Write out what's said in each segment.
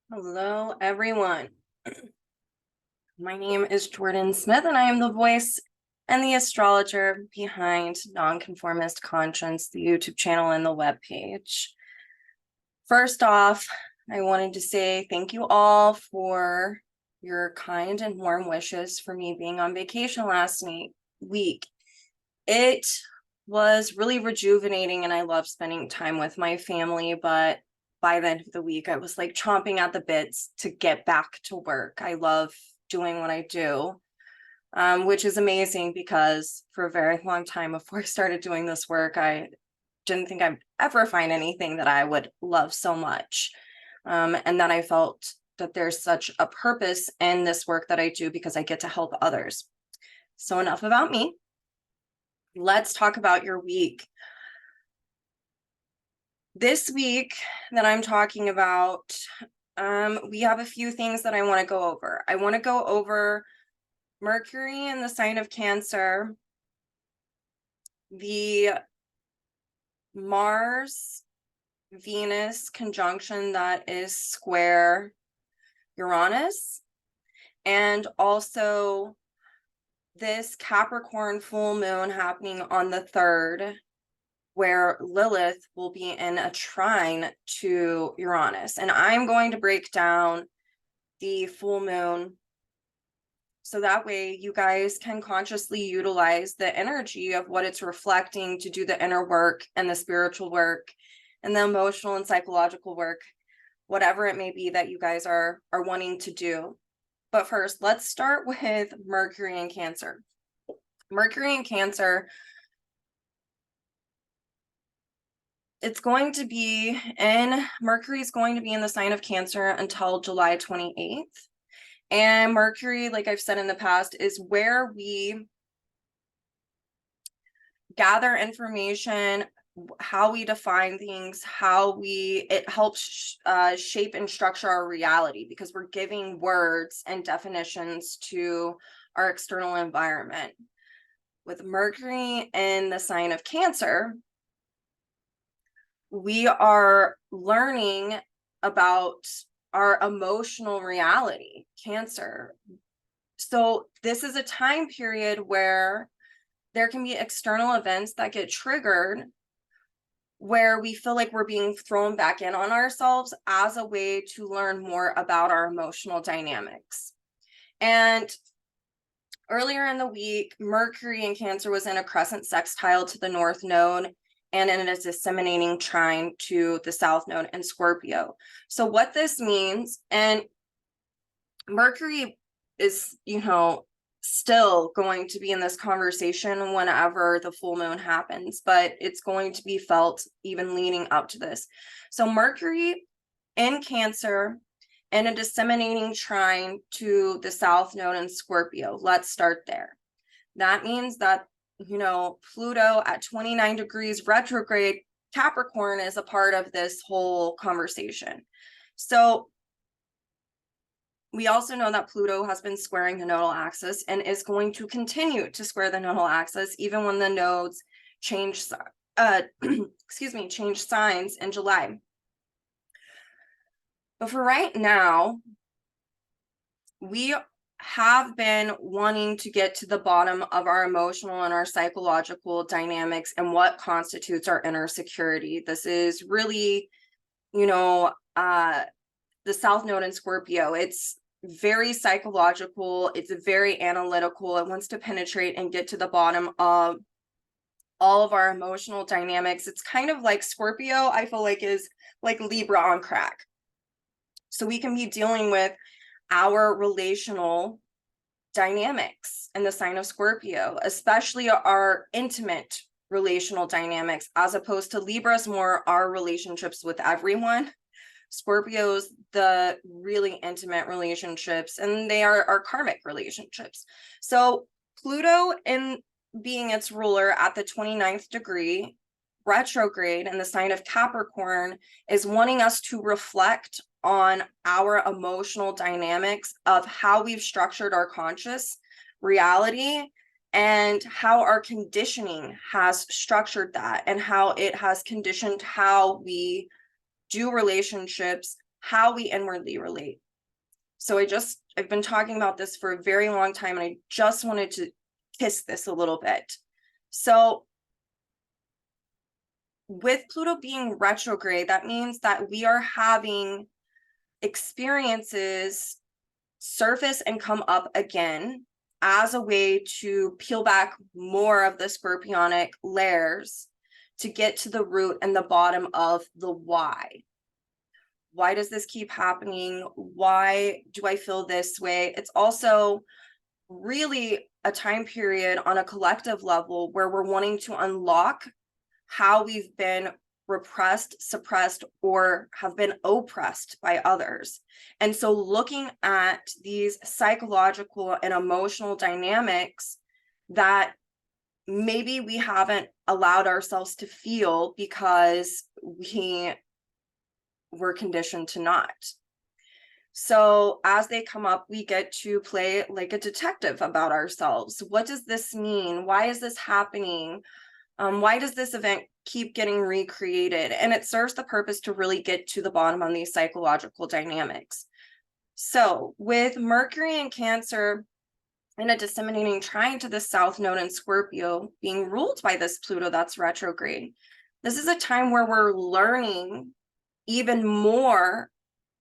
Hello, everyone. My name is Jordyn Smith, and I am the voice and the astrologer behind Nonconformist Conscience, the YouTube channel and the webpage. First off, I wanted to say thank you all for your kind and warm wishes for me being on vacation last week. It was really rejuvenating, and I love spending time with my family, but by the end of the week, I was like chomping at the bits to get back to work. I love doing what I do, which is amazing because for a very long time before I started doing this work, I didn't think I'd ever find anything that I would love so much. And then I felt that there's such a purpose in this work that I do because I get to help others. So enough about me. Let's talk about your week. This week that I'm talking about, we have a few things that I want to go over. I want to go over Mercury in the sign of Cancer, the Mars-Venus conjunction that is square Uranus, and also this Capricorn full moon happening on the 3rd, where Lilith will be in a trine to Uranus. And I'm going to break down the full moon so that way you guys can consciously utilize the energy of what it's reflecting to do the inner work and the spiritual work and the emotional and psychological work, whatever it may be that you guys are wanting to do. But first, let's start with Mercury in Cancer. Mercury in Cancer, Mercury is going to be in the sign of Cancer until July 28th. And Mercury, like I've said in the past, is where we gather information, how we define things, it helps shape and structure our reality because we're giving words and definitions to our external environment. With Mercury in the sign of Cancer, we are learning about our emotional reality, Cancer. So this is a time period where there can be external events that get triggered where we feel like we're being thrown back in on ourselves as a way to learn more about our emotional dynamics. And earlier in the week, Mercury in Cancer was in a crescent sextile to the North Node and in a disseminating trine to the South Node in Scorpio. So what this means, and Mercury is, still going to be in this conversation whenever the full moon happens, but it's going to be felt even leading up to this. So Mercury in Cancer and a disseminating trine to the South Node in Scorpio. Let's start there. That means that, Pluto at 29 degrees retrograde Capricorn is a part of this whole conversation. So we also know that Pluto has been squaring the nodal axis and is going to continue to square the nodal axis even when the nodes change signs in July. But for right now, we have been wanting to get to the bottom of our emotional and our psychological dynamics and what constitutes our inner security. This is really, the South Node in Scorpio. It's very psychological. It's very analytical. It wants to penetrate and get to the bottom of all of our emotional dynamics. It's kind of like Scorpio, I feel like, is like Libra on crack. So we can be dealing with our relational dynamics in the sign of Scorpio, especially our intimate relational dynamics, as opposed to Libra's more our relationships with everyone. Scorpio's the really intimate relationships, and they are our karmic relationships. So Pluto, in being its ruler at the 29th degree retrograde in the sign of Capricorn, is wanting us to reflect on our emotional dynamics of how we've structured our conscious reality and how our conditioning has structured that and how it has conditioned how we do relationships, how we inwardly relate. So I've been talking about this for a very long time, and I just wanted to kiss this a little bit. So with Pluto being retrograde, that means that we are having experiences surface and come up again as a way to peel back more of the scorpionic layers to get to the root and the bottom of the why. Why does this keep happening? Why do I feel this way? It's also really a time period on a collective level where we're wanting to unlock how we've been repressed, suppressed, or have been oppressed by others. And so looking at these psychological and emotional dynamics that maybe we haven't allowed ourselves to feel because we were conditioned to not. So as they come up, we get to play like a detective about ourselves. What does this mean? Why is this happening? Why does this event keep getting recreated? And it serves the purpose to really get to the bottom on these psychological dynamics. So with Mercury in Cancer and a disseminating trine to the South Node in Scorpio being ruled by this Pluto that's retrograde, this is a time where we're learning even more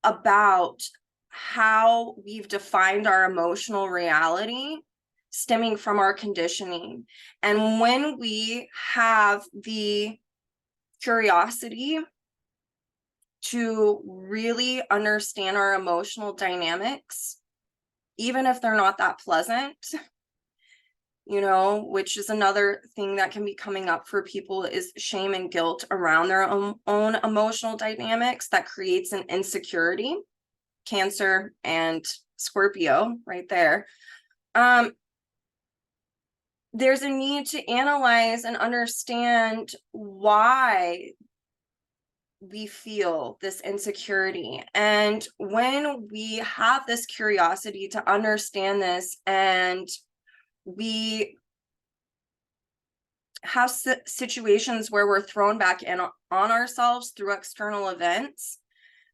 about how we've defined our emotional reality stemming from our conditioning. And when we have the curiosity to really understand our emotional dynamics, even if they're not that pleasant, you know, which is another thing that can be coming up for people, is shame and guilt around their own emotional dynamics that creates an insecurity. Cancer and Scorpio right there. There's a need to analyze and understand why we feel this insecurity. And when we have this curiosity to understand this, and we have situations where we're thrown back in on ourselves through external events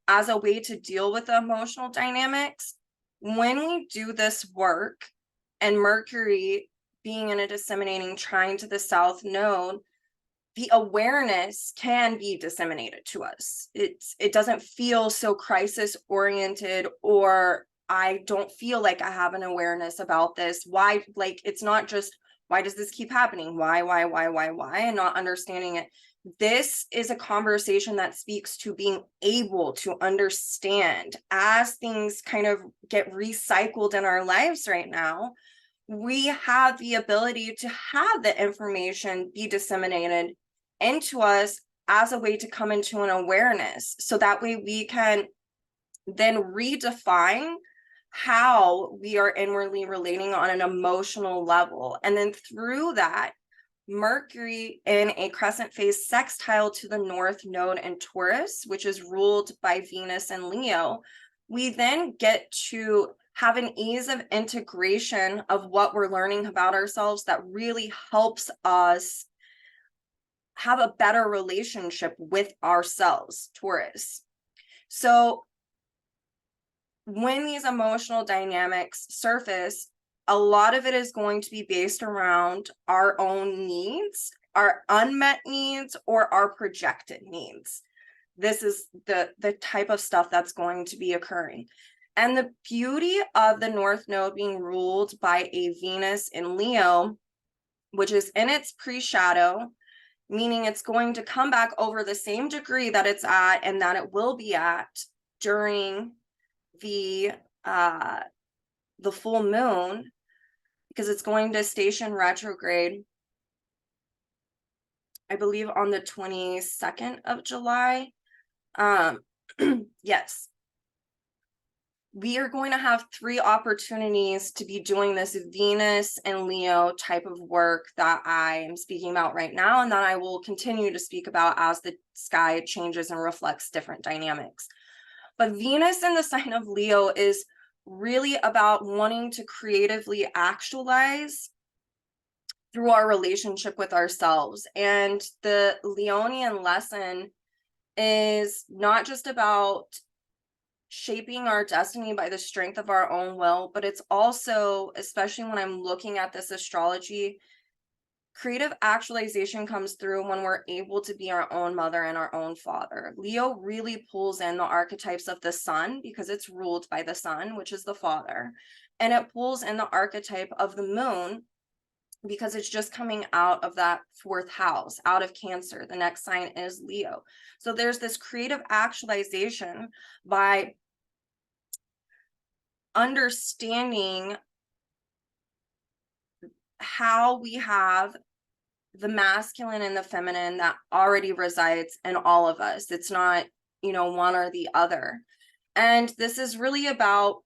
as a way to deal with the emotional dynamics, when we do this work, and Mercury being in a disseminating trine to the South Node, the awareness can be disseminated to us. It doesn't feel so crisis oriented, or I don't feel like I have an awareness about this. Why? Like, it's not just, why does this keep happening? Why, and not understanding it. This is a conversation that speaks to being able to understand as things kind of get recycled in our lives right now. We have the ability to have the information be disseminated into us as a way to come into an awareness. So that way we can then redefine how we are inwardly relating on an emotional level. And then through that, Mercury in a crescent phase sextile to the North Node in Taurus, which is ruled by Venus and Leo, we then get to have an ease of integration of what we're learning about ourselves that really helps us have a better relationship with ourselves, Taurus. So when these emotional dynamics surface, a lot of it is going to be based around our own needs, our unmet needs, or our projected needs. This is the type of stuff that's going to be occurring. And the beauty of the North Node being ruled by a Venus in Leo, which is in its pre-shadow, meaning it's going to come back over the same degree that it's at and that it will be at during the full moon, because it's going to station retrograde, I believe, on the 22nd of July. Yes. We are going to have 3 opportunities to be doing this Venus and Leo type of work that I am speaking about right now, and that I will continue to speak about as the sky changes and reflects different dynamics. But Venus in the sign of Leo is really about wanting to creatively actualize through our relationship with ourselves. And the Leonian lesson is not just about shaping our destiny by the strength of our own will, but it's also, especially when I'm looking at this astrology, creative actualization comes through when we're able to be our own mother and our own father. Leo really pulls in the archetypes of the sun because it's ruled by the sun, which is the father, and it pulls in the archetype of the moon because it's just coming out of that fourth house, out of Cancer. The next sign is Leo. So there's this creative actualization by understanding how we have the masculine and the feminine that already resides in all of us. It's not, one or the other. And this is really about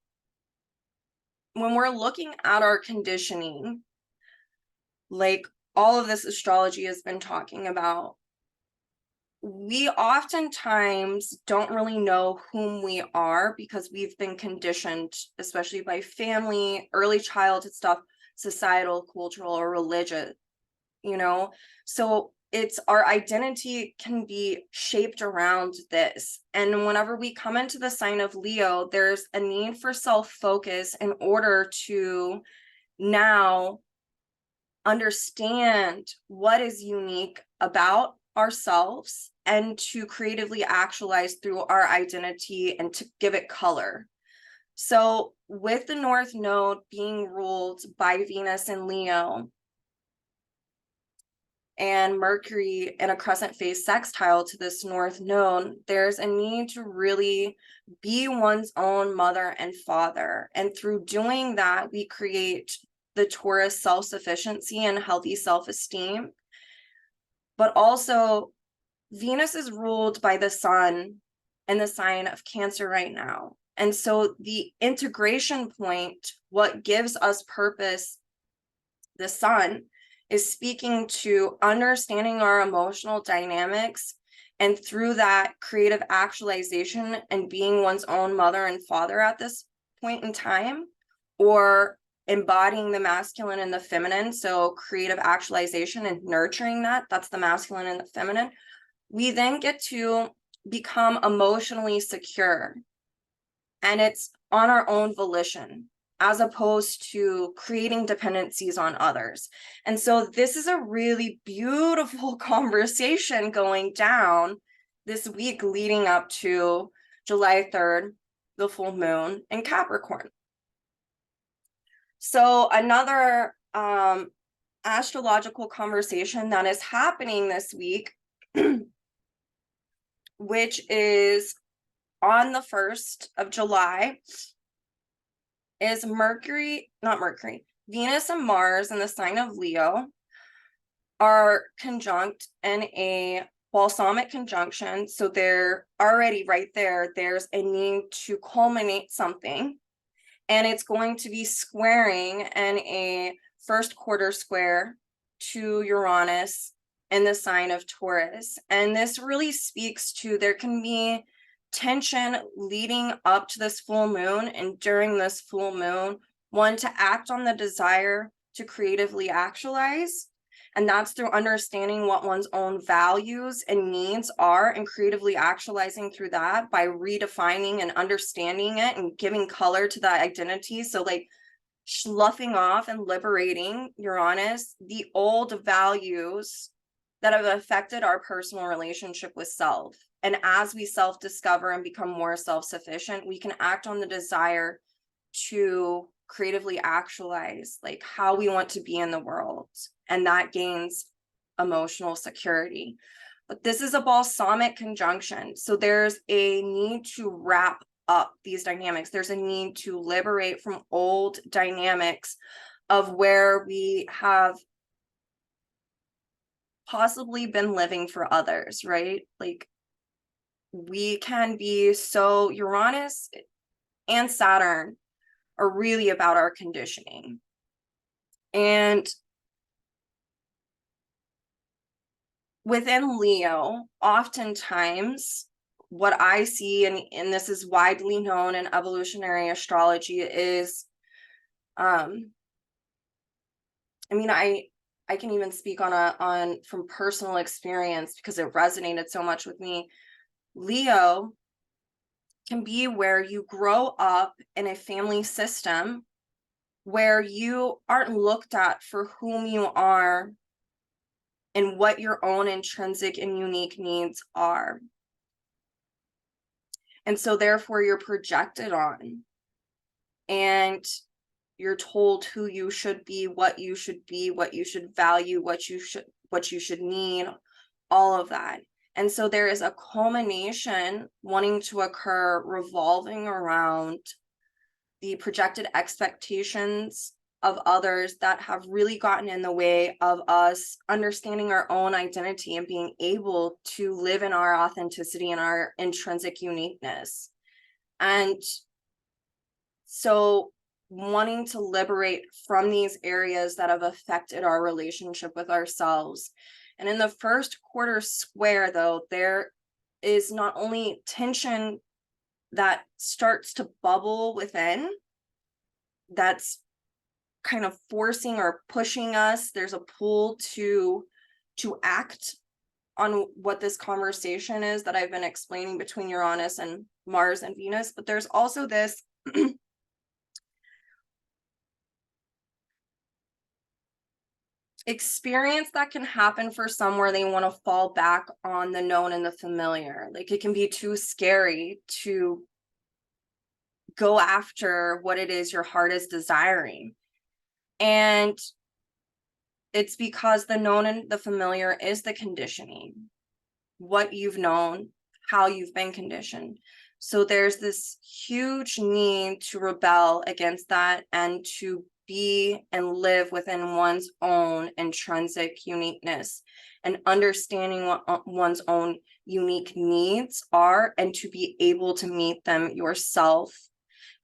when we're looking at our conditioning, like all of this astrology has been talking about, we oftentimes don't really know whom we are because we've been conditioned, especially by family, early childhood stuff, societal, cultural, or religious, so it's our identity can be shaped around this. And whenever we come into the sign of Leo, there's a need for self-focus in order to now understand what is unique about ourselves and to creatively actualize through our identity and to give it color. So with the North Node being ruled by Venus and Leo, and Mercury in a crescent phase sextile to this North Node, there's a need to really be one's own mother and father. And through doing that, we create the Taurus self-sufficiency and healthy self-esteem. But also, Venus is ruled by the sun in the sign of Cancer right now. And so the integration point, what gives us purpose, the sun, is speaking to understanding our emotional dynamics, and through that creative actualization and being one's own mother and father at this point in time, or embodying the masculine and the feminine. So creative actualization and nurturing that's the masculine and the feminine. We then get to become emotionally secure, and it's on our own volition, as opposed to creating dependencies on others. And so this is a really beautiful conversation going down this week leading up to July 3rd, the full moon in Capricorn. So another astrological conversation that is happening this week, which is on the 1st of July, is Venus and Mars in the sign of Leo are conjunct in a balsamic conjunction. So they're already right there. There's a need to culminate something, and it's going to be squaring in a first quarter square to Uranus in the sign of Taurus. And this really speaks to, there can be tension leading up to this full moon and during this full moon, one, to act on the desire to creatively actualize, and that's through understanding what one's own values and needs are and creatively actualizing through that by redefining and understanding it and giving color to that identity. So like sloughing off and liberating Uranus, the old values that have affected our personal relationship with self. And as we self-discover and become more self-sufficient, we can act on the desire to creatively actualize like how we want to be in the world. And that gains emotional security. But this is a balsamic conjunction. So there's a need to wrap up these dynamics. There's a need to liberate from old dynamics of where we have possibly been living for others, right? Like we can be so, Uranus and Saturn are really about our conditioning. And within Leo, oftentimes what I see, and this is widely known in evolutionary astrology, is, I can even speak on from personal experience because it resonated so much with me. Leo can be where you grow up in a family system where you aren't looked at for whom you are and what your own intrinsic and unique needs are. And so therefore you're projected on, and you're told who you should be, what you should value, what you should need, all of that. And so there is a culmination wanting to occur revolving around the projected expectations of others that have really gotten in the way of us understanding our own identity and being able to live in our authenticity and our intrinsic uniqueness. And so wanting to liberate from these areas that have affected our relationship with ourselves. And in the first quarter square, though, there is not only tension that starts to bubble within, that's kind of forcing or pushing us. There's a pull to act on what this conversation is that I've been explaining between Uranus and Mars and Venus, but there's also this experience that can happen for some where they want to fall back on the known and the familiar. Like, it can be too scary to go after what it is your heart is desiring. And it's because the known and the familiar is the conditioning, what you've known, how you've been conditioned. So there's this huge need to rebel against that and to be and live within one's own intrinsic uniqueness and understanding what one's own unique needs are and to be able to meet them yourself.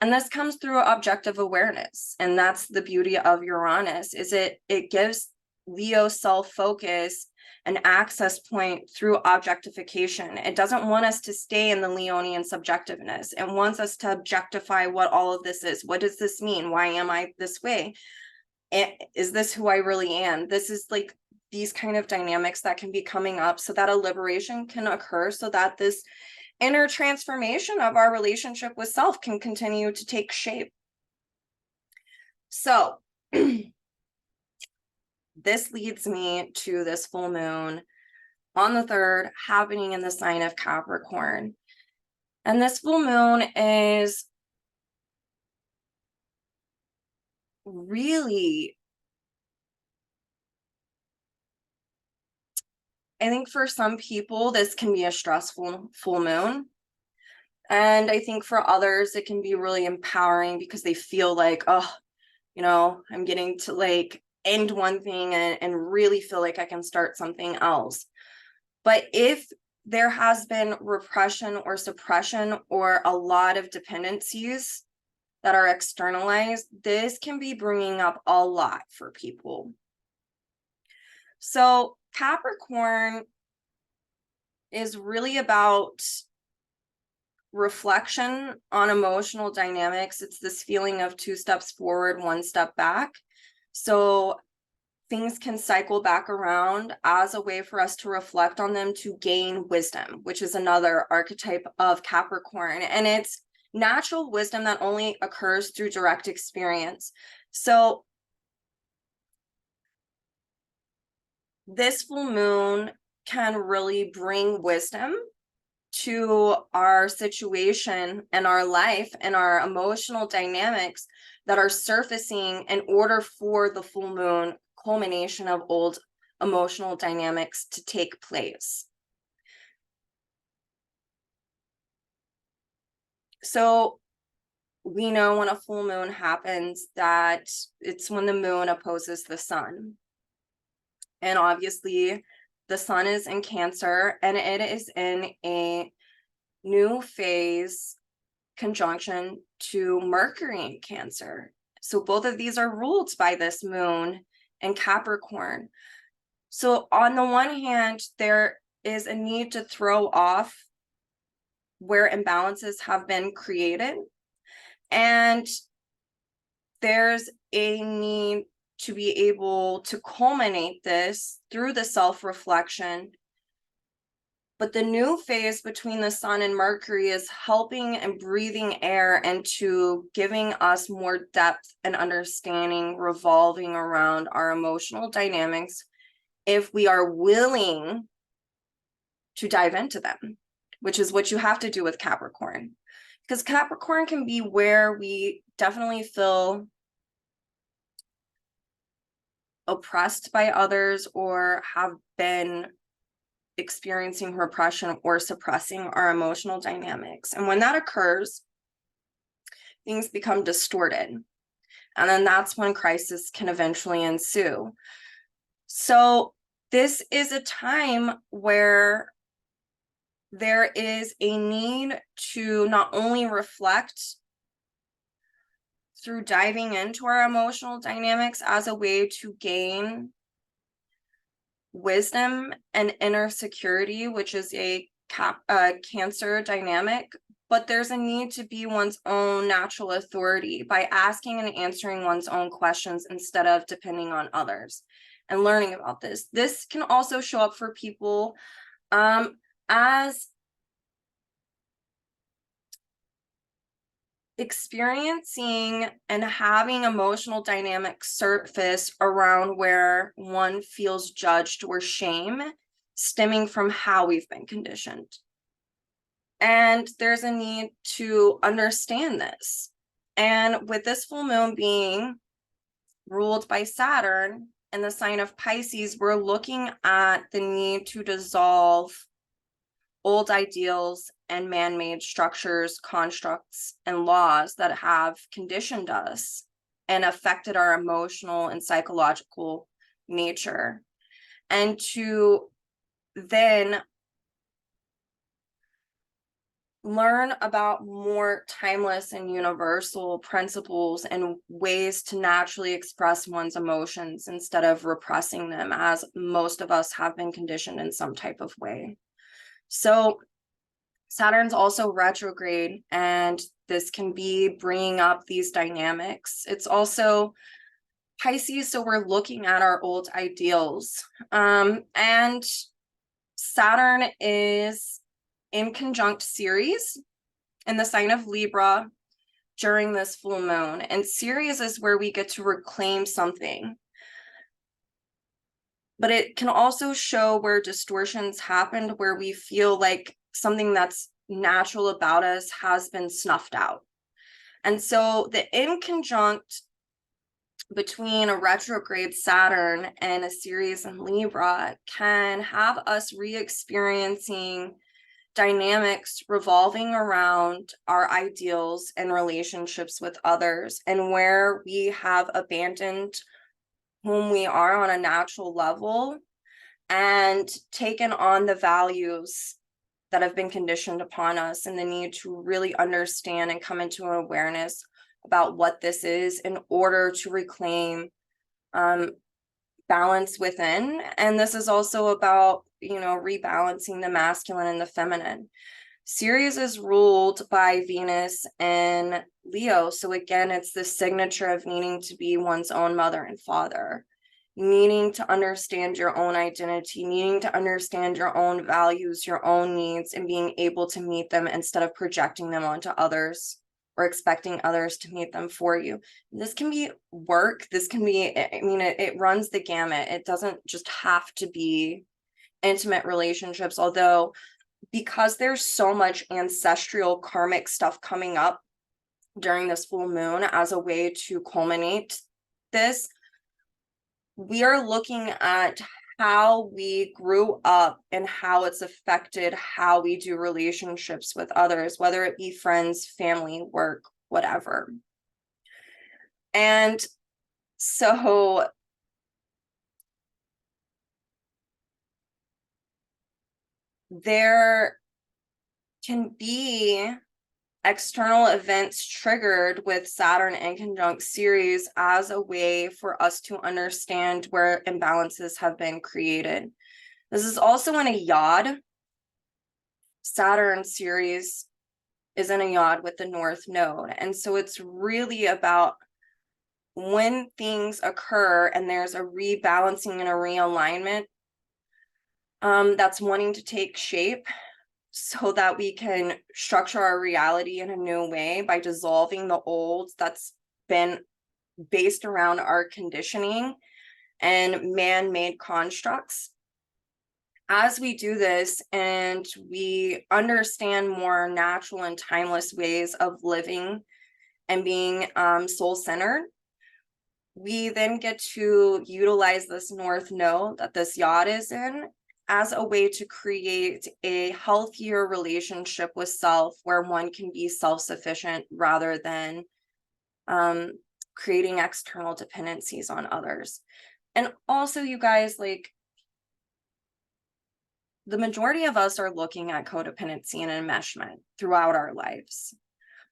And this comes through objective awareness. And that's the beauty of Uranus, is it gives Leo self-focus an access point through objectification. It doesn't want us to stay in the Leonian subjectiveness. It wants us to objectify what all of this is. What does this mean? Why am I this way? Is this who I really am? This is like these kind of dynamics that can be coming up so that a liberation can occur, so that this inner transformation of our relationship with self can continue to take shape. So this leads me to this full moon on the 3rd happening in the sign of Capricorn. And this full moon is really, I think for some people, this can be a stressful full moon. And I think for others, it can be really empowering because they feel like, oh, you know, I'm getting to like end one thing and really feel like I can start something else. But if there has been repression or suppression or a lot of dependencies that are externalized, this can be bringing up a lot for people. So Capricorn is really about reflection on emotional dynamics. It's this feeling of 2 steps forward, 1 step back. So things can cycle back around as a way for us to reflect on them, to gain wisdom, which is another archetype of Capricorn. And it's natural wisdom that only occurs through direct experience. So this full moon can really bring wisdom to our situation and our life and our emotional dynamics that are surfacing in order for the full moon culmination of old emotional dynamics to take place. So we know when a full moon happens that it's when the moon opposes the sun. And obviously the sun is in Cancer and it is in a new phase conjunction to Mercury in Cancer. So both of these are ruled by this moon in Capricorn. So on the one hand, there is a need to throw off where imbalances have been created. And there's a need to be able to culminate this through the self-reflection. But the new phase between the sun and Mercury is helping and breathing air into giving us more depth and understanding revolving around our emotional dynamics if we are willing to dive into them, which is what you have to do with Capricorn. Because Capricorn can be where we definitely feel oppressed by others or have been experiencing repression or suppressing our emotional dynamics. And when that occurs, things become distorted. And then that's when crisis can eventually ensue. So this is a time where there is a need to not only reflect through diving into our emotional dynamics as a way to gain wisdom and inner security, which is a Cancer dynamic, but there's a need to be one's own natural authority by asking and answering one's own questions instead of depending on others and learning about this. This can also show up for people as experiencing and having emotional dynamics surface around where one feels judged or shame stemming from how we've been conditioned. And there's a need to understand this. And with this full moon being ruled by Saturn in the sign of Pisces, we're looking at the need to dissolve old ideals and man-made structures, constructs, and laws that have conditioned us and affected our emotional and psychological nature, and to then learn about more timeless and universal principles and ways to naturally express one's emotions instead of repressing them, as most of us have been conditioned in some type of way. So Saturn's also retrograde, and this can be bringing up these dynamics. It's also Pisces, so we're looking at our old ideals. And Saturn is in conjunct Ceres in the sign of Libra during this full moon. And Ceres is where we get to reclaim something. But it can also show where distortions happened, where we feel like something that's natural about us has been snuffed out. And so the inconjunct between a retrograde Saturn and a Ceres in Libra can have us re-experiencing dynamics revolving around our ideals and relationships with others, and where we have abandoned whom we are on a natural level and taken on the values that have been conditioned upon us, and the need to really understand and come into an awareness about what this is in order to reclaim balance within. And this is also about, rebalancing the masculine and the feminine. Ceres is ruled by Venus and Leo. So again, it's the signature of needing to be one's own mother and father, needing to understand your own identity, needing to understand your own values, your own needs, and being able to meet them instead of projecting them onto others or expecting others to meet them for you. This can be work. This can be, it runs the gamut. It doesn't just have to be intimate relationships, although because there's so much ancestral karmic stuff coming up during this full moon as a way to culminate this, we are looking at how we grew up and how it's affected how we do relationships with others, whether it be friends, family, work, whatever. And so there can be external events triggered with Saturn in conjunct Ceres as a way for us to understand where imbalances have been created. This is also in a yod. Saturn Ceres is in a yod with the North Node. And so it's really about when things occur and there's a rebalancing and a realignment, that's wanting to take shape so that we can structure our reality in a new way by dissolving the old that's been based around our conditioning and man-made constructs. As we do this and we understand more natural and timeless ways of living and being soul-centered, we then get to utilize this north node that this yacht is in as a way to create a healthier relationship with self, where one can be self-sufficient rather than creating external dependencies on others. And also, you guys, like, the majority of us are looking at codependency and enmeshment throughout our lives,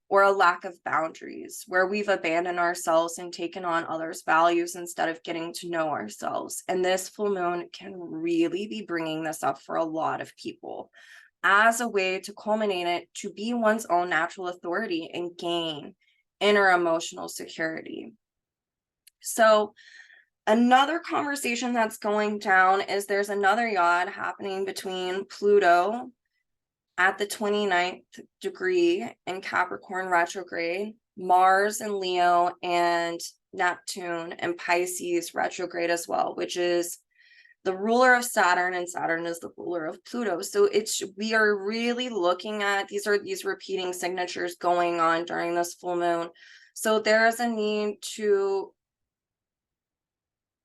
or a lack of boundaries, where we've abandoned ourselves and taken on others' values instead of getting to know ourselves. And this full moon can really be bringing this up for a lot of people as a way to culminate it, to be one's own natural authority and gain inner emotional security. So another conversation that's going down is there's another yacht happening between Pluto at the 29th degree in Capricorn retrograde, Mars in Leo, and Neptune and Pisces retrograde as well, which is the ruler of Saturn, and Saturn is the ruler of Pluto. So we are really looking at these repeating signatures going on during this full moon. So there is a need to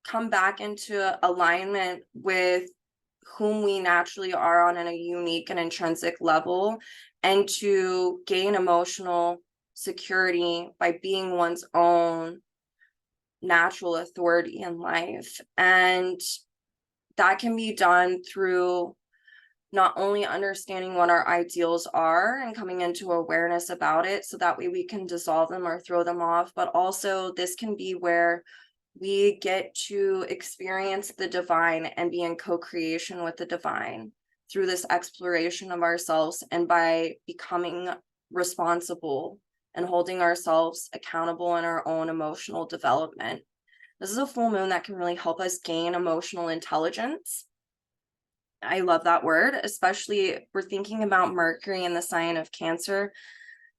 come back into alignment with whom we naturally are on a unique and intrinsic level, and to gain emotional security by being one's own natural authority in life. And that can be done through not only understanding what our ideals are and coming into awareness about it, so that way we can dissolve them or throw them off, but also this can be where we get to experience the divine and be in co-creation with the divine through this exploration of ourselves, and by becoming responsible and holding ourselves accountable in our own emotional development. This is a full moon that can really help us gain emotional intelligence. I love that word, especially if we're thinking about Mercury in the sign of Cancer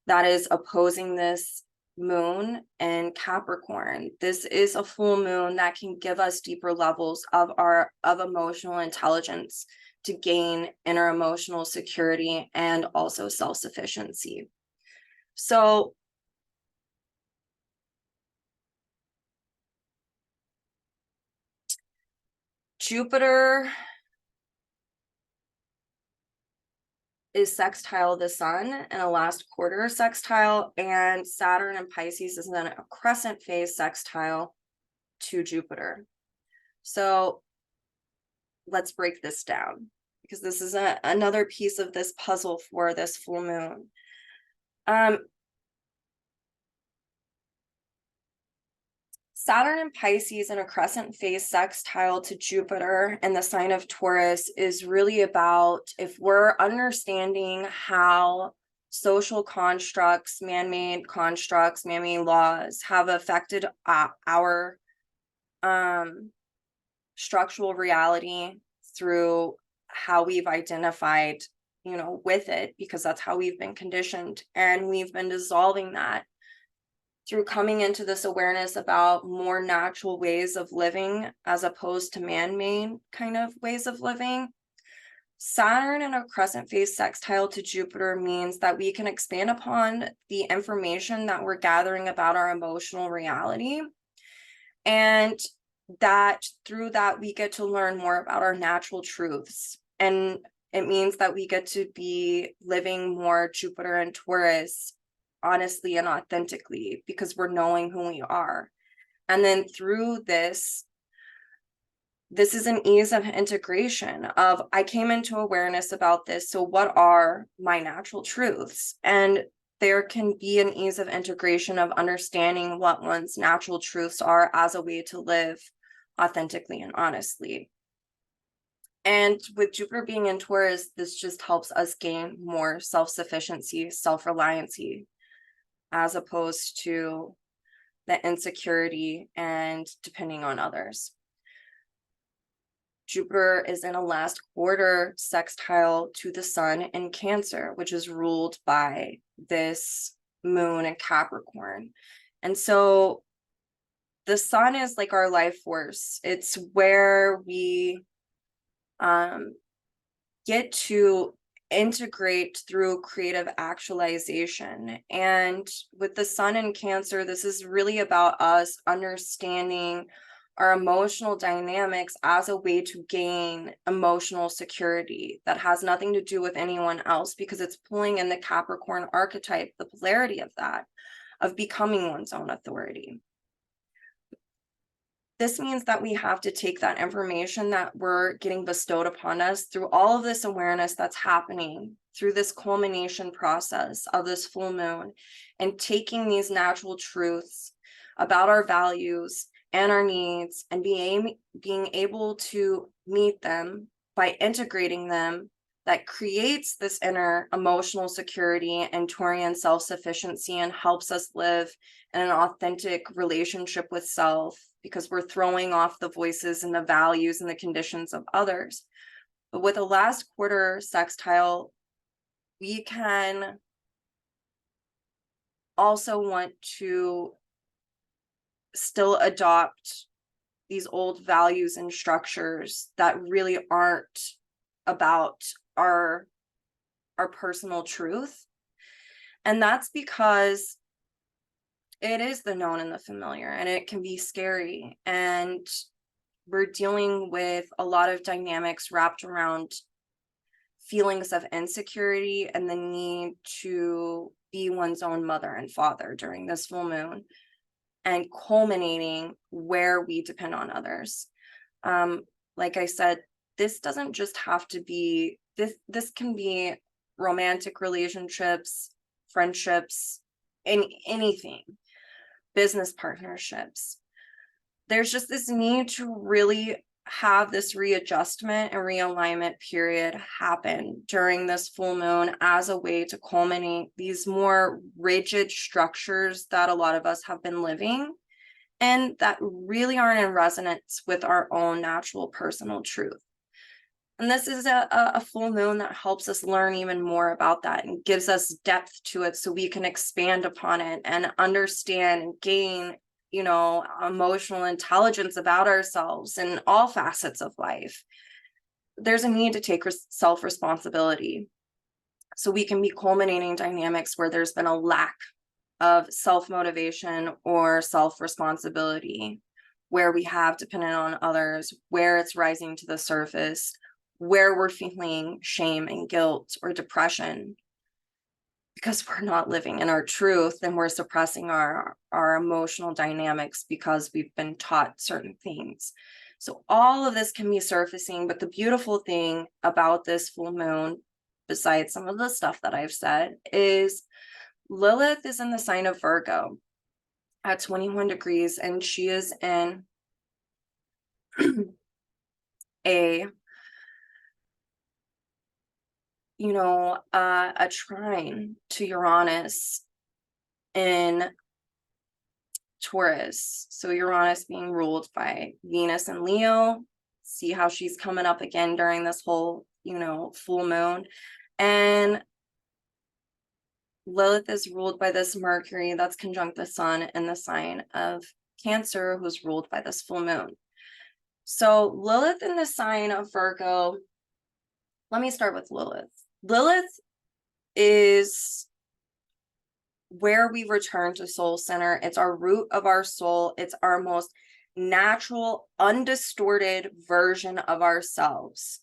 that is opposing this moon in Capricorn. This is a full moon that can give us deeper levels of emotional intelligence to gain inner emotional security and also self-sufficiency. So Jupiter is sextile the sun in a last quarter sextile, and Saturn and Pisces is then a crescent phase sextile to Jupiter. So let's break this down, because this is another piece of this puzzle for this full moon. Saturn and Pisces in a crescent phase sextile to Jupiter in the sign of Taurus is really about, if we're understanding how social constructs, man-made laws have affected our structural reality through how we've identified, with it, because that's how we've been conditioned, and we've been dissolving that through coming into this awareness about more natural ways of living as opposed to man-made kind of ways of living. Saturn in a crescent phase sextile to Jupiter means that we can expand upon the information that we're gathering about our emotional reality, and that through that we get to learn more about our natural truths. And it means that we get to be living more Jupiter and Taurus honestly and authentically, because we're knowing who we are. And then through this is an ease of integration of, I came into awareness about this, so what are my natural truths? And there can be an ease of integration of understanding what one's natural truths are as a way to live authentically and honestly. And with Jupiter being in Taurus, this just helps us gain more self-sufficiency, self-reliancy, as opposed to the insecurity and depending on others. Jupiter is in a last quarter sextile to the sun in Cancer, which is ruled by this moon in Capricorn. And so the sun is like our life force. It's where we get to integrate through creative actualization. And with the sun in Cancer, this is really about us understanding our emotional dynamics as a way to gain emotional security that has nothing to do with anyone else, because it's pulling in the Capricorn archetype, the polarity of that, of becoming one's own authority. This means that we have to take that information that we're getting bestowed upon us through all of this awareness that's happening through this culmination process of this full moon, and taking these natural truths about our values and our needs and being able to meet them by integrating them, that creates this inner emotional security and Taurian self-sufficiency, and helps us live in an authentic relationship with self, because we're throwing off the voices and the values and the conditions of others. But with a last quarter sextile, we can also want to still adopt these old values and structures that really aren't about our personal truth. And that's because it is the known and the familiar, and it can be scary. And we're dealing with a lot of dynamics wrapped around feelings of insecurity and the need to be one's own mother and father during this full moon, and culminating where we depend on others. Like I said, this doesn't just have to be, this can be romantic relationships, friendships, anything, business partnerships. There's just this need to really have this readjustment and realignment period happen during this full moon as a way to culminate these more rigid structures that a lot of us have been living and that really aren't in resonance with our own natural personal truth. And this is a full moon that helps us learn even more about that and gives us depth to it, so we can expand upon it and understand and gain, you know, emotional intelligence about ourselves in all facets of life. There's a need to take self-responsibility, so we can be culminating dynamics where there's been a lack of self-motivation or self-responsibility, where we have depended on others, where it's rising to the surface, where we're feeling shame and guilt or depression because we're not living in our truth, and we're suppressing our emotional dynamics because we've been taught certain things. So all of this can be surfacing, but the beautiful thing about this full moon, besides some of the stuff that I've said, is Lilith is in the sign of Virgo at 21 degrees, and she is in a a trine to Uranus in Taurus. So Uranus being ruled by Venus and Leo. See how she's coming up again during this whole, full moon. And Lilith is ruled by this Mercury that's conjunct the sun in the sign of Cancer, who's ruled by this full moon. So Lilith in the sign of Virgo, let me start with Lilith. Lilith is where we return to soul center. It's our root of our soul. It's our most natural, undistorted version of ourselves.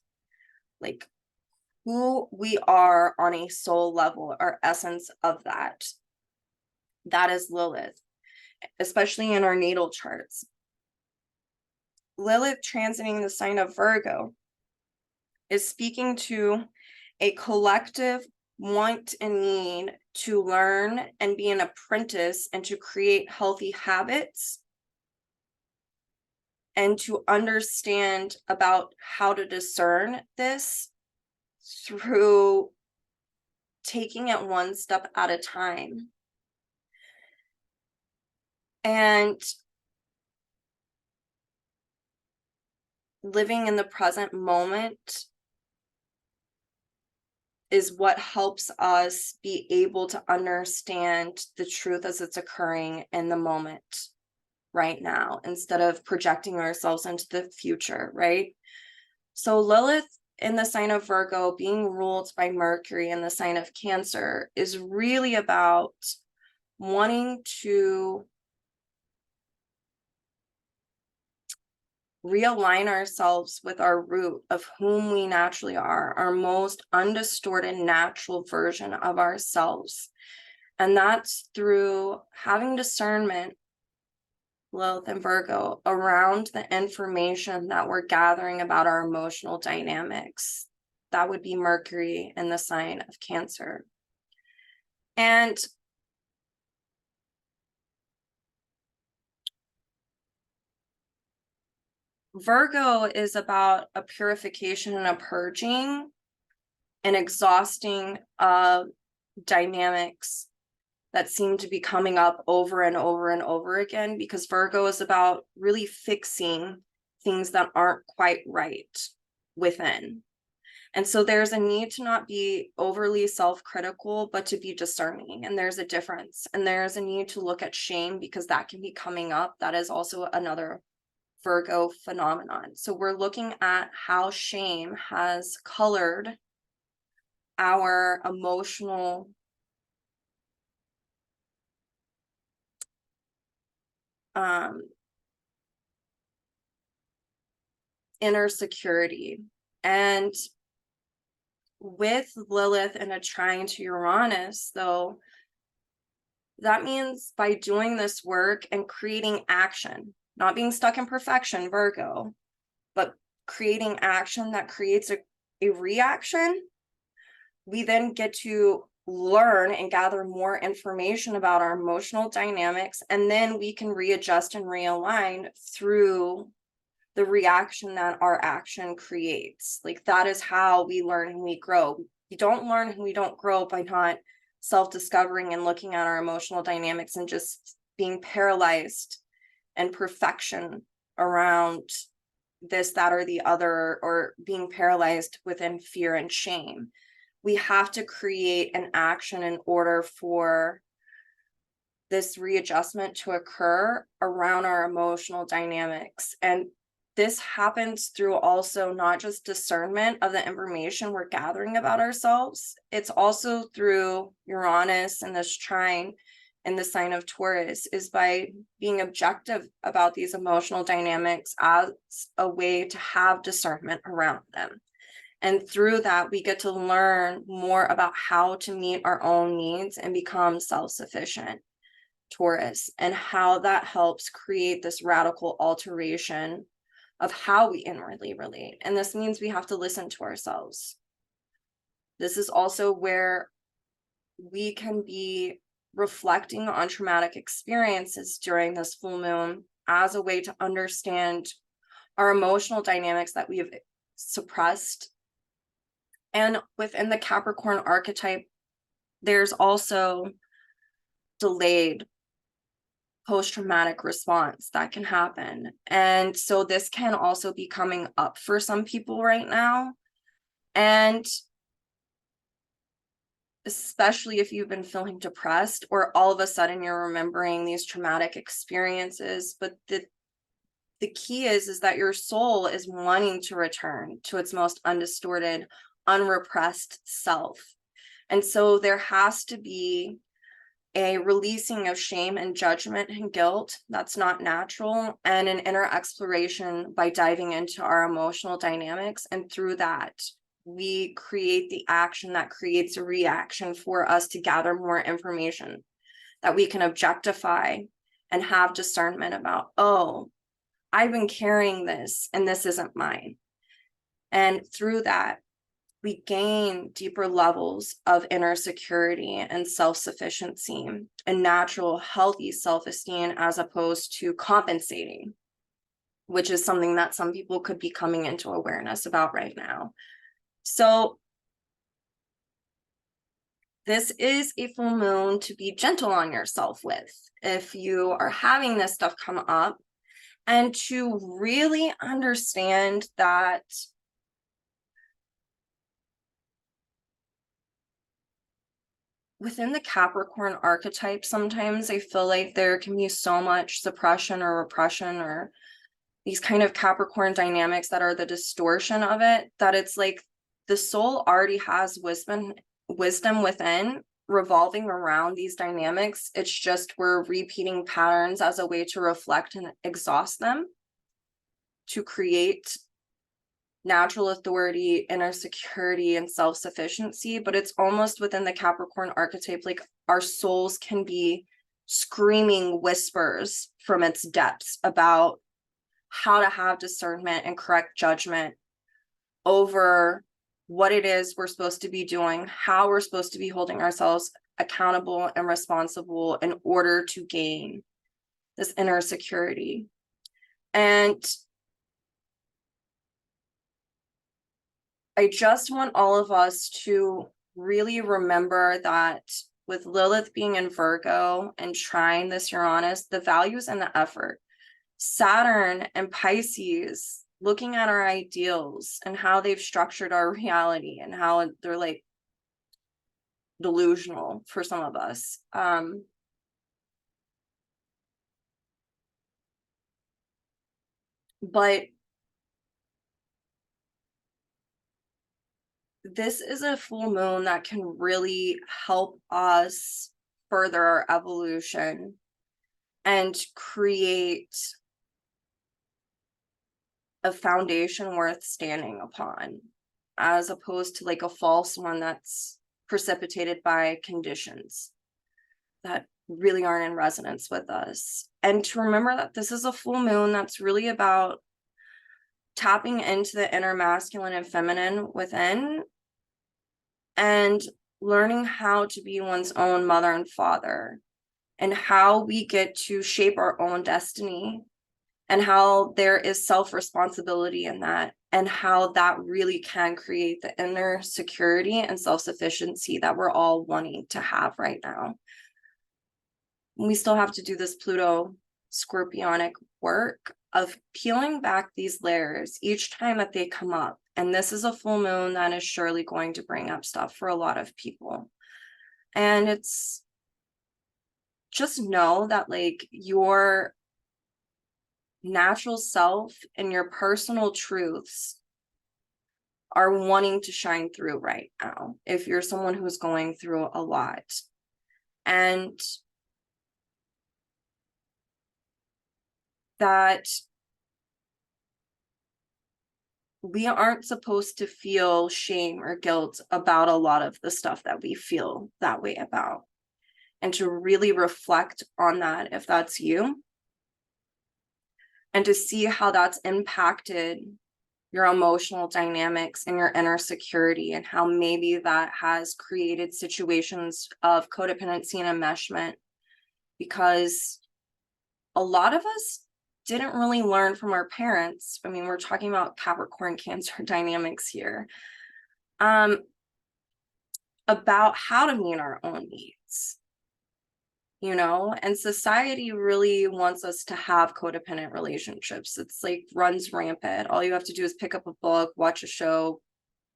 Like who we are on a soul level, our essence of that. That is Lilith, especially in our natal charts. Lilith transiting the sign of Virgo is speaking to a collective want and need to learn and be an apprentice and to create healthy habits and to understand about how to discern this through taking it one step at a time. And living in the present moment is what helps us be able to understand the truth as it's occurring in the moment right now, instead of projecting ourselves into the future, right? So Lilith in the sign of Virgo being ruled by Mercury in the sign of Cancer is really about wanting to realign ourselves with our root of whom we naturally are, our most undistorted natural version of ourselves. And that's through having discernment, Lilith and Virgo, around the information that we're gathering about our emotional dynamics. That would be Mercury in the sign of Cancer. And Virgo is about a purification and a purging and exhausting of dynamics that seem to be coming up over and over and over again, because Virgo is about really fixing things that aren't quite right within. And so there's a need to not be overly self-critical, but to be discerning. And there's a difference. And there's a need to look at shame, because that can be coming up. That is also another Virgo phenomenon. So we're looking at how shame has colored our emotional inner security. And with Lilith and a trine to Uranus, though, that means by doing this work and creating action, not being stuck in perfection, Virgo, but creating action that creates a reaction, we then get to learn and gather more information about our emotional dynamics, and then we can readjust and realign through the reaction that our action creates. Like, that is how we learn and we grow. We don't learn and we don't grow by not self-discovering and looking at our emotional dynamics and just being paralyzed and perfection around this, that, or the other, or being paralyzed within fear and shame. We have to create an action in order for this readjustment to occur around our emotional dynamics. And this happens through also not just discernment of the information we're gathering about ourselves, it's also through Uranus and this trine in the sign of Taurus, is by being objective about these emotional dynamics as a way to have discernment around them. And through that, we get to learn more about how to meet our own needs and become self-sufficient, Taurus, and how that helps create this radical alteration of how we inwardly relate. And this means we have to listen to ourselves. This is also where we can be reflecting on traumatic experiences during this full moon as a way to understand our emotional dynamics that we have suppressed. And within the Capricorn archetype, there's also delayed post-traumatic response that can happen. And so this can also be coming up for some people right now. And especially if you've been feeling depressed, or all of a sudden you're remembering these traumatic experiences. But the key is that your soul is wanting to return to its most undistorted, unrepressed self. And so there has to be a releasing of shame and judgment and guilt that's not natural, and an inner exploration by diving into our emotional dynamics. And through that, we create the action that creates a reaction for us to gather more information that we can objectify and have discernment about. Oh, I've been carrying this and this isn't mine. And through that, we gain deeper levels of inner security and self-sufficiency and natural, healthy self-esteem, as opposed to compensating, which is something that some people could be coming into awareness about right now. So this is a full moon to be gentle on yourself with. If you are having this stuff come up and to really understand that within the Capricorn archetype, sometimes I feel like there can be so much suppression or repression or these kind of Capricorn dynamics that are the distortion of it, that it's like the soul already has wisdom within revolving around these dynamics. It's just we're repeating patterns as a way to reflect and exhaust them, to create natural authority, inner security, and self-sufficiency. But it's almost within the Capricorn archetype, like our souls can be screaming whispers from its depths about how to have discernment and correct judgment over what it is we're supposed to be doing, how we're supposed to be holding ourselves accountable and responsible in order to gain this inner security. And I just want all of us to really remember that with Lilith being in Virgo and Trine this Uranus, the values and the effort. Saturn and Pisces, looking at our ideals and how they've structured our reality and how they're like delusional for some of us. But this is a full moon that can really help us further our evolution and create a foundation worth standing upon, as opposed to like a false one that's precipitated by conditions that really aren't in resonance with us. And to remember that this is a full moon that's really about tapping into the inner masculine and feminine within and learning how to be one's own mother and father, and how we get to shape our own destiny, and how there is self-responsibility in that, and how that really can create the inner security and self-sufficiency that we're all wanting to have right now. We still have to do this Pluto scorpionic work of peeling back these layers each time that they come up. And this is a full moon that is surely going to bring up stuff for a lot of people. And it's just know that like your natural self and your personal truths are wanting to shine through right now if you're someone who's going through a lot. And that we aren't supposed to feel shame or guilt about a lot of the stuff that we feel that way about, and to really reflect on that if that's you, and to see how that's impacted your emotional dynamics and your inner security, and how maybe that has created situations of codependency and enmeshment, because a lot of us didn't really learn from our parents. I mean, we're talking about Capricorn Cancer dynamics here, about how to meet our own needs, you know. And society really wants us to have codependent relationships. It's like runs rampant. All you have to do is pick up a book, watch a show,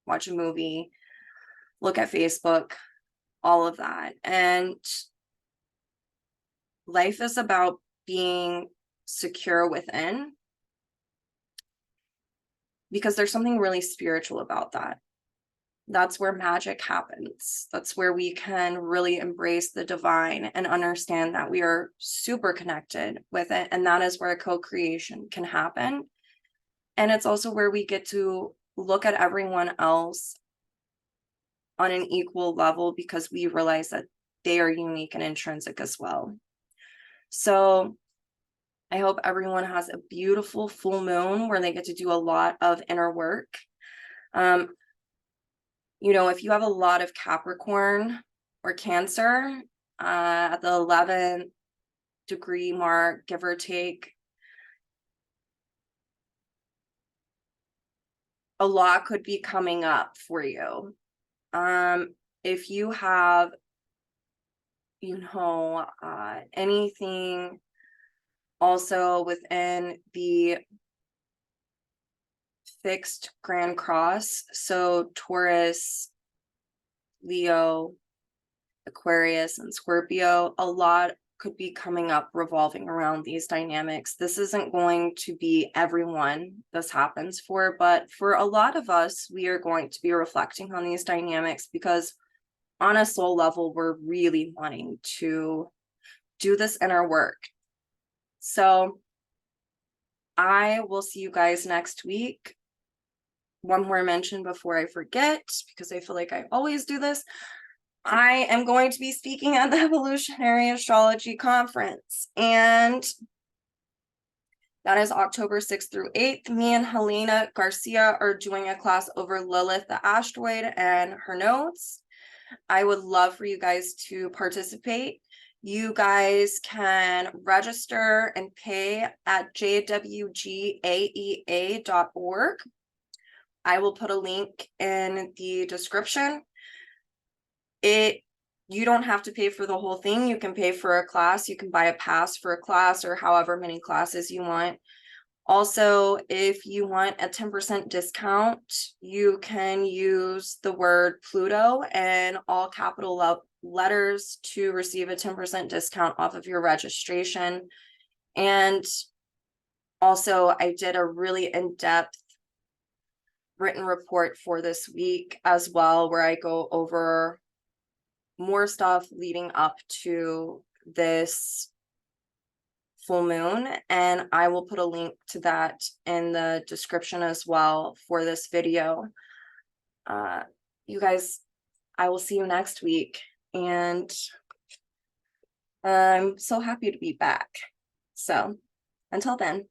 watch a movie, look at Facebook, all of that. And life is about being secure within, because there's something really spiritual about that. That's where magic happens. That's where we can really embrace the divine and understand that we are super connected with it. And that is where co-creation can happen. And it's also where we get to look at everyone else on an equal level, because we realize that they are unique and intrinsic as well. So I hope everyone has a beautiful full moon where they get to do a lot of inner work. You know, if you have a lot of Capricorn or Cancer at the 11th degree mark, give or take, a lot could be coming up for you. If you have, you know, anything Also within the fixed grand cross, so Taurus, Leo, Aquarius, and Scorpio, a lot could be coming up revolving around these dynamics. This isn't going to be everyone this happens for, but for a lot of us, we are going to be reflecting on these dynamics because on a soul level, we're really wanting to do this inner work. So I will see you guys next week. One more mention before I forget, because I feel like I always do this. I am going to be speaking at the Evolutionary Astrology Conference, and that is October 6th through 8th. Me and Helena Garcia are doing a class over Lilith, the asteroid, and her nodes. I would love for you guys to participate. You guys can register and pay at jwgaea.org. I will put a link in the description. You don't have to pay for the whole thing. You can pay for a class. You can buy a pass for a class or however many classes you want. Also, if you want a 10% discount, you can use the word Pluto in all capital letters to receive a 10% discount off of your registration. And also, I did a really in-depth written report for this week as well, where I go over more stuff leading up to this full moon, and I will put a link to that in the description as well for this video. You guys, I will see you next week, and I'm so happy to be back. So until then.